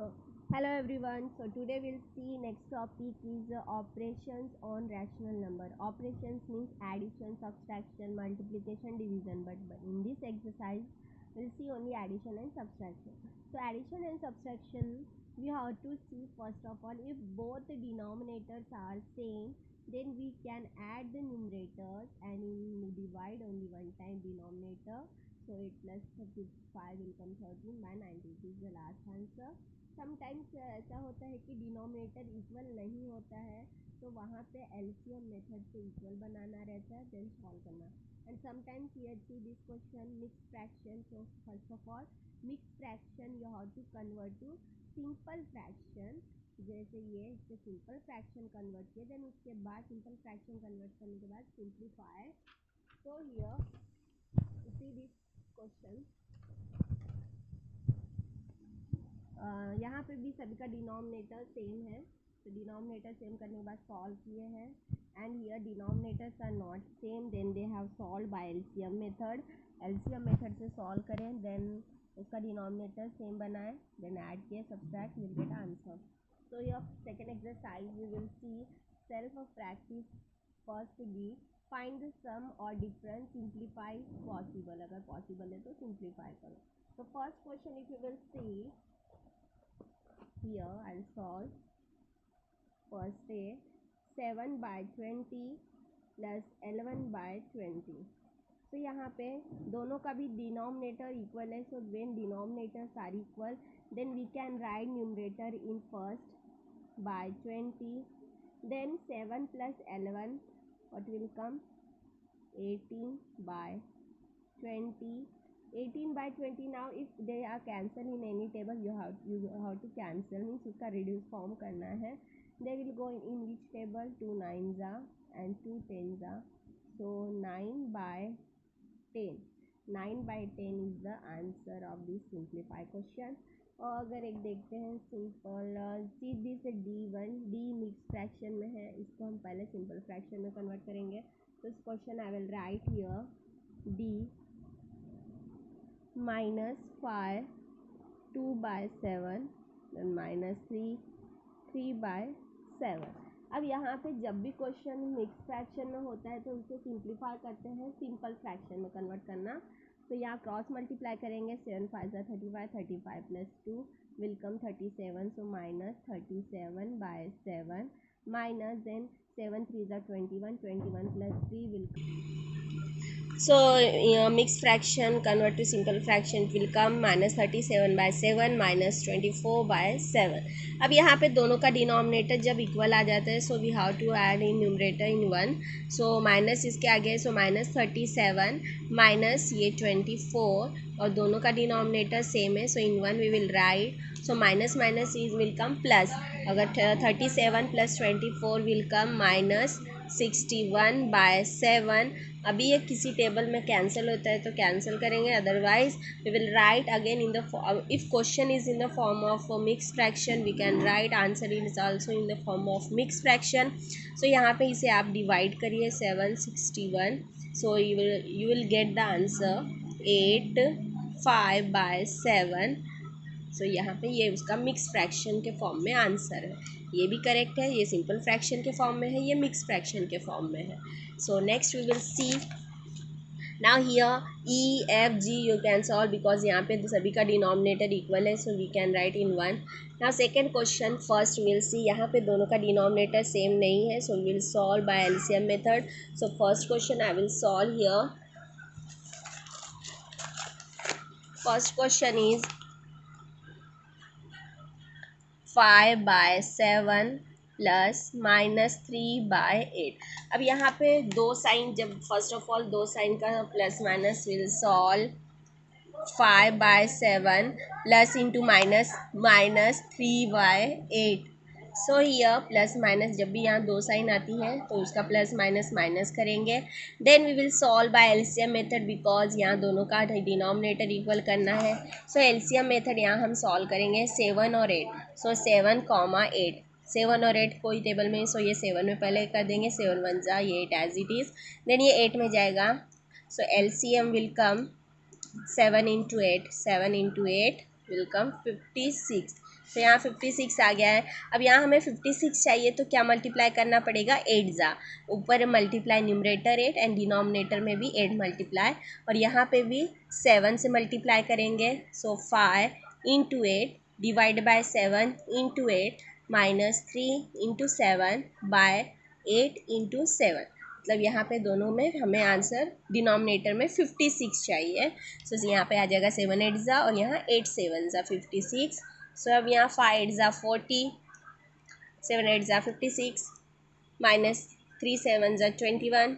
So, hello everyone. So today we'll see next topic is operations on rational number. Operations means addition, subtraction, multiplication, division. But in this exercise, we'll see only addition and subtraction. So addition and subtraction, we have to see first of all if both the denominators are same, then we can add the numerators and divide only one time denominator. So 8 plus 35 will come 13 by 90. This is the last answer. Sometimes ऐसा होता है कि denominator equal नहीं होता है, तो वहाँ पे एलसीएम मेथड से इक्वल बनाना रहता है, देन सॉल्व करना. And sometimes here see this question mix fraction. So first of all mix fraction you have to convert to simple fraction. जैसे ये इससे सिंपल फ्रैक्शन कन्वर्ट किया, देन उसके बाद सिंपल फ्रैक्शन कन्वर्ट करने के बाद simplify. So here see this question. यहाँ पे भी सभी का डिनोमिनेटर सेम है, तो डिनोमिनेटर सेम करने के बाद सॉल्व किए हैं. And here denominators are not same, then they have solve by LCM method. LCM method से सॉल्व करें, देन उसका डिनोमिनेटर सेम बनाए, देन ऐड किए, subtract, will get answer. So your second exercise we will see self practice. First be find the sum और difference, simplify possible. अगर possible है तो simplify करो. तो first question if you will see here, I'll solve. First A 7 by 20 plus 11 by 20. तो यहाँ पे दोनों का भी डिनोमिनेटर इक्वल है. So when denominators are equal, then we can write numerator in first by 20. Then 7 plus 11 what will come 18 by 20. 18 by 20. Now if they are cancel in any table, you have to cancel, means उसका reduce form करना है. They will go in which table? 2 9s and 2 10s. So 9 by 10. 9 by 10 is the answer of this simplify question. और अगर एक देखते हैं simple, see this D1, D mix fraction में है, इसको हम पहले सिंपल फ्रैक्शन में कन्वर्ट करेंगे. तो इस question I will write here D minus 5 2 by 7, then minus 3 by 7. अब यहाँ पे जब भी क्वेश्चन मिक्स फ्रैक्शन में होता है तो उसे सिंप्लीफाई करते हैं सिंपल फ्रैक्शन में कन्वर्ट करना. तो यहाँ क्रॉस मल्टीप्लाई करेंगे. 7 5 35, 35 plus 2 will come 37. So minus 37 by 7 minus then 7 3 21, 21 plus 3 will. So mixed fraction convert to simple fraction, it will come minus 37 by 7 minus 24 by 7. अब यहाँ पे दोनों का डिनोमिनेटर जब इक्वल आ जाता है, so we have to add in numerator in 1. So minus इसके आगे, सो माइनस 37 माइनस ये 24, और दोनों का डिनोमिनेटर सेम है, so in 1 we will write. So minus minus is will come plus. अगर 37 plus 24 will come minus 61 by 7. अभी ये किसी टेबल में कैंसिल होता है तो कैंसिल करेंगे, otherwise we will write again in the, if question is in the form of mix fraction, we can write answer is also in the form of mix fraction. So यहाँ पे इसे आप divide करिए 761. So you will get the answer 8 5 by 7. So यहाँ पे ये उसका mix fraction के फॉर्म में आंसर है. ये भी करेक्ट है, ये सिंपल फ्रैक्शन के फॉर्म में है, ये मिक्स फ्रैक्शन के फॉर्म में है. So next we will see now here E F G you can solve, because यहाँ पे सभी का डिनोमिनेटर इक्वल है, so we can write in 1. Now second question first will see, यहाँ पे दोनों का डिनोमिनेटर सेम नहीं है, so will solve by LCM method. So first question I will solve here. First question is 5 by 7 plus minus 3 by 8. अब यहाँ पे दो साइन, जब फर्स्ट ऑफ ऑल दो साइन का plus minus will solve 5 by 7 plus into minus minus 3 by 8. So here plus minus, जब भी यहाँ दो साइन आती है तो उसका प्लस माइनस माइनस करेंगे. Then we will solve by LCM method, because यहाँ दोनों का डिनोमिनेटर इक्वल करना है. सो एलसीएम मेथड यहाँ हम सॉल्व करेंगे 7 और 8. सो 7, 8, 7 और 8 कोई टेबल में, सो ये 7 में पहले कर देंगे. 7 1 जा, ये 8 एज इट इज़, देन ये 8 में जाएगा. सो LCM will come 7 into 8 will come 56. तो यहाँ 56 आ गया है। अब यहाँ हमें 56 चाहिए तो क्या मल्टीप्लाई करना पड़ेगा, 8 जा, ऊपर मल्टीप्लाई न्यूमरेटर 8 एंड डिनोमिनेटर में भी 8 मल्टीप्लाई, और यहाँ पे भी 7 से मल्टीप्लाई करेंगे। So 5 into 8 divide by 7 into 8 minus 3 into 7 by 8 into 7, मतलब यहाँ पे दोनों में हमें आंसर डिनोमिनेटर में 56 चाहिए। सो यहाँ पे आ जाएगा 7 8 जा और यहाँ 8 7 जा 56। सो अब यहाँ 5 8 जा 40, 7 8 जा 56 माइनस 3 7 जा 21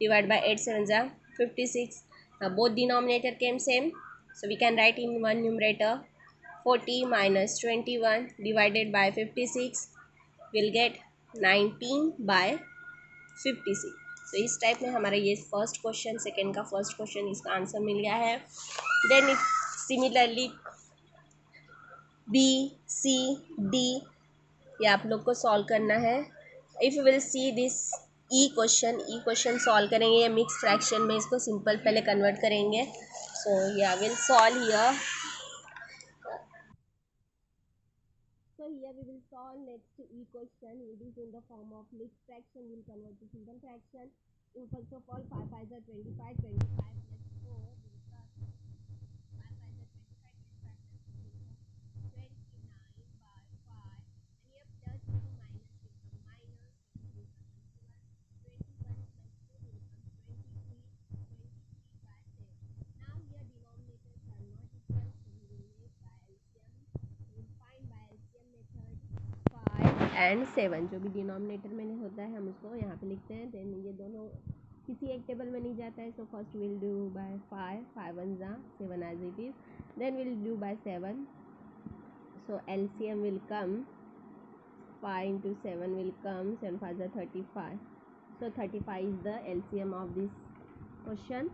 divided by 8 7 जा 56. Now both denominator came same, so we can write in one numerator 40 minus 21 divided by 56 will get 19 by 56. तो इस टाइप में हमारा ये फर्स्ट क्वेश्चन, सेकेंड का फर्स्ट क्वेश्चन, इसका आंसर मिल गया है। Then it similarly B C D, ये आप लोग को सॉल्व करना है। If you will see this E question solve करेंगे, ये मिक्स फ्रैक्शन में इसको सिंपल पहले कन्वर्ट करेंगे। सो या will solve here, so here we will solve next e question. It is in the form of mixed fraction. We will convert to simple fraction. In first of all 5 5 are 25, 25 plus 4 will come 5 5 are 25, 25 plus 4 will come 29 by 5, and here plus into minus will come minus, will come 21, 21 plus 2 will come 23, 23 by 7. Now here denominators are not equal, so we will make by LCM. We will find by LCM method 5 and 7, जो भी denominator में होता है हम उसको यहाँ पे लिखते हैं। देन ये दोनों किसी एक टेबल में नहीं जाता है, so first will do by 5, 5 1 जा 7 as it is, then will do by 7, so LCM will come 5 into 7 will come 7 5 are 35, so 35 is the LCM of this question.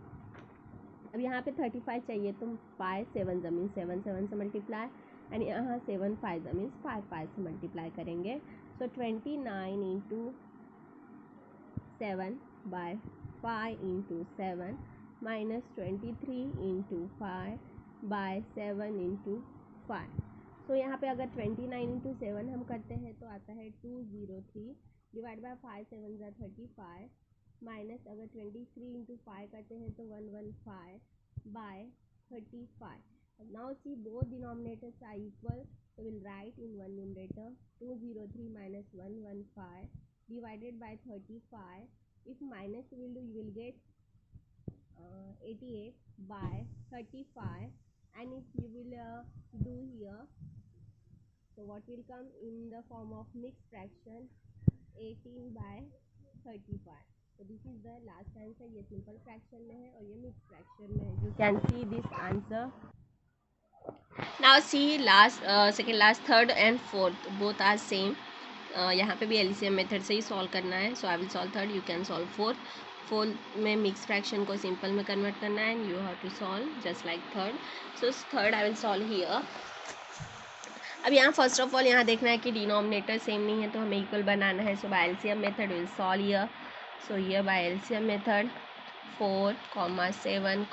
अब यहाँ पे 35 चाहिए तो 5 7 जा मीन्स 7 7 से मल्टीप्लाई, एंड यहाँ 7 5 जा मीन्स 5 5 से मल्टीप्लाई करेंगे। So 29 into 7 by 5 into 7 minus 23 into 5 by 7 into 5। So यहाँ पे अगर 29 इंटू 7 हम करते हैं तो आता है 203 डिवाइड बाय 5 7 जा 35 माइनस अगर 23 इंटू 5 करते हैं तो 115 bye 35. Now see both denominators are equal, so we'll write in one numerator 203 minus 115 divided by 35. If minus you will do, you will get 88 by 35, and if you will do here, so what will come in the form of mixed fraction 18 by 35. So this is the last answer. ये simple fraction में है और ये mixed fraction में है. You can see this answer. Now see last second last third and fourth both are same. यहाँ पे भी LCM मेथड से ही सॉल्व करना है. So I will solve third, you can solve fourth. Fourth में mix fraction को simple में convert करना है and you have to solve just like third. So third I will solve here. अब यहाँ फर्स्ट ऑफ ऑल यहाँ देखना है कि डिनोमिनेटर सेम नहीं है तो हमें इक्वल बनाना है. So by LCM method will solve here. So here by LCM method 4, 7,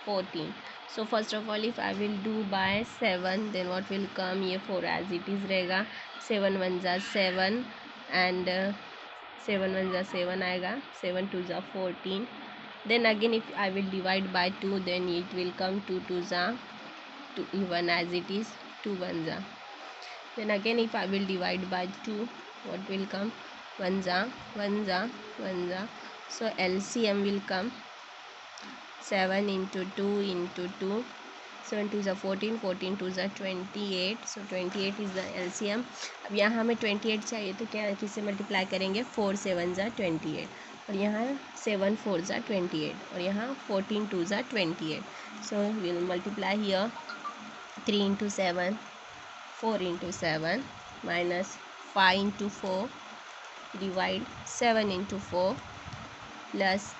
14. So first of all if I will do by 7 then what will come, ये 4 as it is रहेगा. 7 1 जा 7 and 7 1 जा 7 आएगा. 7 2 जा 14. Then again if I will divide by 2 then it will come 2 2 जा 2 even as it is 2 1 जा. Then again if I will divide by 2 what will come, 1 जा 1 जा 1 जा. So LCM will come 7 into 2 into 2, 7 2 is 14, 14 2 is 28. So 28 is the LCM. अब यहाँ हमें 28 चाहिए तो क्या किससे मल्टीप्लाई करेंगे, 4 7 जा 28 और यहाँ 7 4 जा 28 और यहाँ 14 2 जा 28. So we will multiply here 3 into 7, 4 into 7 minus 5 into 4 divide 7 into 4 plus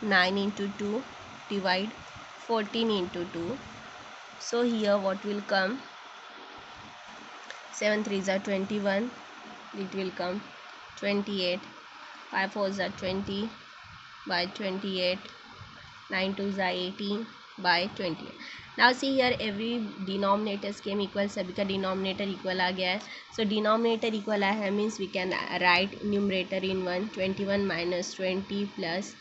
9 into 2 divide 14 into 2. So here what will come, 7 3 are 21, it will come 28, 5 4 are 20 by 28, 9 2 are 18, by 28. Now see here, every denominators came equal, सभी का denominator equal आ गया है. So denominator equal आया है means we can write numerator in 1, 21 minus 20 plus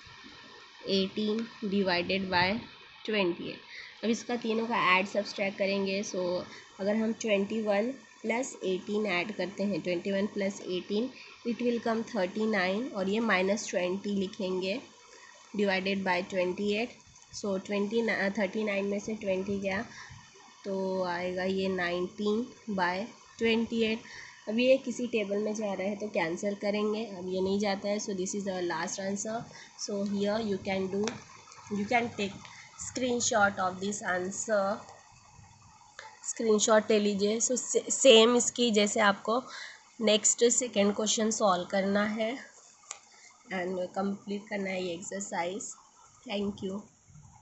18 divided by 28. अब इसका तीनों का ऐड सब्सट्रैक्ट करेंगे. सो अगर हम 21 प्लस 18 ऐड करते हैं, 21 प्लस 18 इट विल कम 39, और ये -20 लिखेंगे डिवाइडेड बाय 28. सो 39 में से 20 गया तो आएगा ये 19 बाय 28. अब ये किसी टेबल में जा रहा है तो कैंसिल करेंगे, अब ये नहीं जाता है. So this is our last answer. So here you can take screenshot of this answer. Screenshot ले लीजिए. सो सेम इसकी जैसे आपको नेक्स्ट सेकेंड क्वेश्चन सॉल्व करना है एंड कंप्लीट करना है ये एक्सरसाइज. Thank you.